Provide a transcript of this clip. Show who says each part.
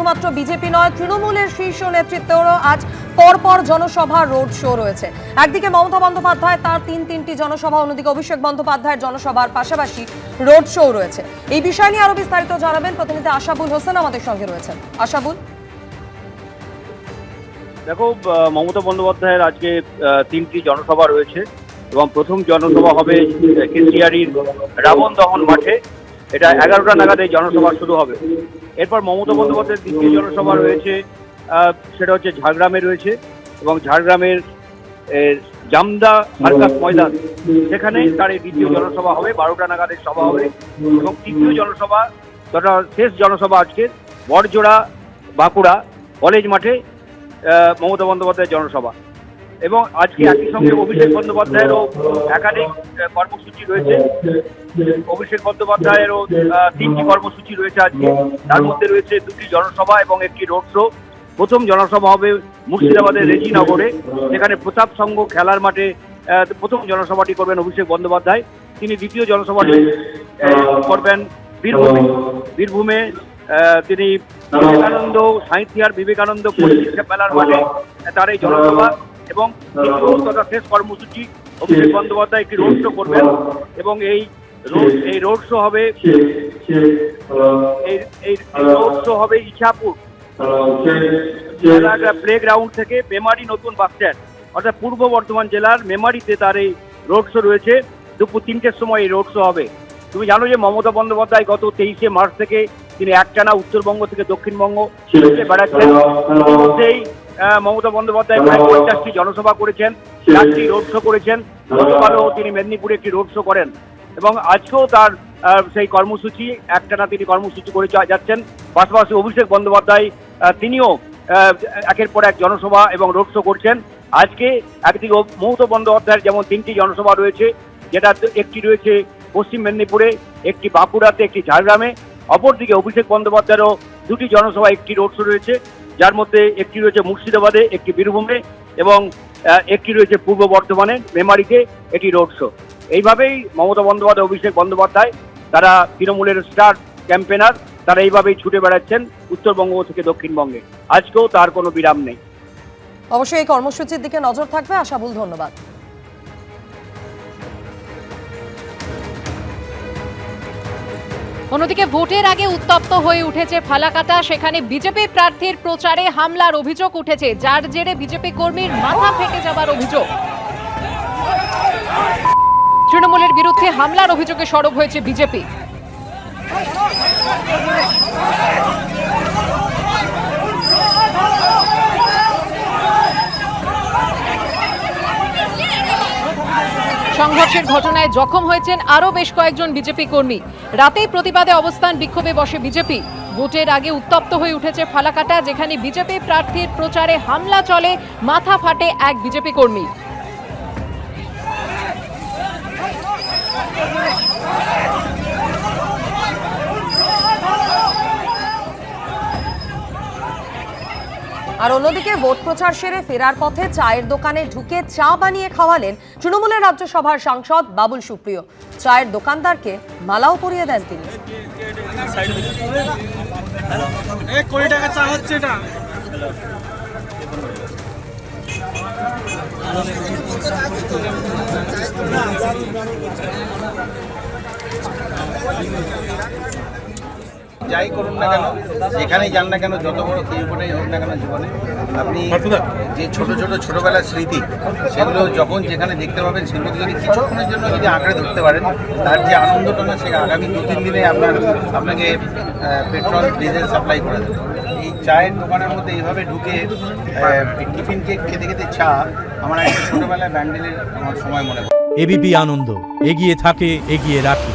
Speaker 1: শুধুমাত্র বিজেপি নয়, তৃণমূলের শীর্ষ নেতৃত্বেরও আজ পরপর জনসভা, রোড শো রয়েছে। একদিকে মমতা বন্দ্যোপাধ্যায় তার তিনটি জনসভা, অন্যদিকে অভিষেক বন্দ্যোপাধ্যায়ের জনসভার পাশাপাশি রোড শো রয়েছে। এই বিষয় নিয়ে আরো বিস্তারিত জানাবেন প্রতিনিধি আশাবুল হোসেন আমাদের সঙ্গে রয়েছেন। আশাবুল,
Speaker 2: দেখো, মমতা বন্দ্যোপাধ্যায়ের আজকে তিনটি জনসভা রয়েছে এবং প্রথম জনসভা হবে কেশিয়ারির রাবণ দহন মাঠে। এটা 11টা নাগাদ এই জনসভা শুরু হবে। এরপর মমতা বন্দ্যোপাধ্যায়ের দ্বিতীয় জনসভা রয়েছে, সেটা হচ্ছে ঝাড়গ্রামে রয়েছে এবং ঝাড়গ্রামের জামদা সার্কাস ময়দান, সেখানে তার এই দ্বিতীয় জনসভা হবে। 12টা নাগাদের সভা হবে এবং তৃতীয় জনসভা, তথা শেষ জনসভা আজকে বড়জোড়া বাঁকুড়া কলেজ মাঠে মমতা বন্দ্যোপাধ্যায়ের জনসভা। এবং আজকে একই সঙ্গে অভিষেক বন্দ্যোপাধ্যায়েরও একাধিক কর্মসূচি রয়েছে। অভিষেক বন্দ্যোপাধ্যায়েরও 3টি কর্মসূচি রয়েছে আজকে। তার মধ্যে রয়েছে 2টি জনসভা এবং একটি রোড শো। প্রথম জনসভা হবে মুর্শিদাবাদের রেজিনগরে, সেখানে প্রতাপ সংঘ খেলার মাঠে প্রথম জনসভাটি করবেন অভিষেক বন্দ্যোপাধ্যায়। তিনি দ্বিতীয় জনসভাটি করবেন বীরভূমে। তিনি বিবেকানন্দ সাঁইথিয়ার বিবেকানন্দ পরিশিক্ষা মেলার মাঠে তার এই জনসভা এবং তথা শেষ কর্মসূচি অভিষেক বন্দ্যোপাধ্যায় একটি রোড শো করবেন। এবং এই রোড শো হবে ইছাপুর প্লে গ্রাউন্ড থেকে মেমারি নতুন বাস স্ট্যান্ড, অর্থাৎ পূর্ব বর্ধমান জেলার মেমারিতে তার এই রোড শো রয়েছে। দুপুর 3টের সময় এই রোড শো হবে। তুমি জানো যে মমতা বন্দ্যোপাধ্যায় গত 23শে মার্চ থেকে তিনি একটানা উত্তরবঙ্গ থেকে দক্ষিণবঙ্গ বেড়াচ্ছেন। ইতিমধ্যেই মমতা বন্দ্যোপাধ্যায় প্রায় 50টি জনসভা করেছেন, 4টি রোড শো করেছেন। গতকালও তিনি মেদিনীপুরে একটি রোড শো করেন এবং আজকেও তার সেই কর্মসূচি একটানা তিনি কর্মসূচি করে যাচ্ছেন। পাশাপাশি অভিষেক বন্দ্যোপাধ্যায় তিনিও একের পর এক জনসভা এবং রোড শো করছেন। আজকে একদিকে মমতা বন্দ্যোপাধ্যায়ের যেমন 3টি জনসভা রয়েছে, যেটা একটি রয়েছে পশ্চিম মেদিনীপুরে, একটি বাঁকুড়াতে, একটি ঝাড়গ্রামে। অপরদিকে অভিষেক বন্দ্যোপাধ্যায়েরও 2টি জনসভা, একটি রোড শো রয়েছে, যার মধ্যে একটি রয়েছে মুর্শিদাবাদে, একটি বীরভূমে এবং একটি রয়েছে পূর্ব বর্ধমানে মেমারিতে একটি রোড শো। এইভাবেই মমতা বন্দ্যোপাধ্যায়, অভিষেক বন্দ্যোপাধ্যায়, তারা তৃণমূলের স্টার ক্যাম্পেনার, তারা এইভাবেই ছুটে বেড়াচ্ছেন উত্তরবঙ্গ থেকে দক্ষিণবঙ্গে। আজকেও তার কোনো বিরাম নেই।
Speaker 1: অবশ্যই এই কর্মসূচির দিকে নজর থাকবে। আশাবুল, ধন্যবাদ।
Speaker 3: অন্যদিকে ভোটের আগে উত্তপ্ত হয়ে উঠেছে ফালাকাটা। সেখানে বিজেপি প্রার্থীর প্রচারে হামলার অভিযোগ উঠেছে, যার জেরে বিজেপি কর্মীর মাথা ফেটে যাবার অভিযোগ। তৃণমূলের বিরুদ্ধে হামলার অভিযোগে সরব হয়েছে বিজেপি। সংঘর্ষের ঘটনায় জখম হয়েছেন আরও বেশ কয়েকজন বিজেপি কর্মী। রাতেই প্রতিবাদে অবস্থান বিক্ষোভে বসে বিজেপি। ভোটের আগে উত্তপ্ত হয়ে উঠেছে ফালাকাটা, যেখানে বিজেপি প্রার্থীর প্রচারে হামলা চলে, মাথা ফাটে এক বিজেপি কর্মী।
Speaker 1: আর অন্যদিকে ভোট প্রচার সেরে ফেরার পথে চায়ের দোকানে ঢুকে চা বানিয়ে খাওয়ালেন তৃণমূলের রাজ্যসভার সাংসদ বাবুল সুপ্রিয়। চায়ের দোকানদারকে মালাও পরিয়ে দেন তিনি।
Speaker 4: যাই করুন না কেন, যেখানেই যান না কেন, যত বড় ক্রিকেটারই হোক না কেন জীবনে, আপনি যে ছোটবেলার স্মৃতি, সেগুলো যখন যেখানে দেখতে পাবেন, সেগুলো যদি কিছুক্ষণের জন্য যদি আঁকড়ে ধরতে পারেন, তার যে আনন্দটা না, সেটা আগামী 2-3 দিনে আপনাকে পেট্রোল ডিজেল সাপ্লাই করে দেবে। এই চায়ের দোকানের মধ্যে এইভাবে ঢুকে টিফিন কেক খেতে খেতে চা, আমার একটা ছোটবেলায় ব্যান্ডেলের আমার সময় মনে পড়ে।
Speaker 5: এবিপি আনন্দ, এগিয়ে থাকে, এগিয়ে রাখে।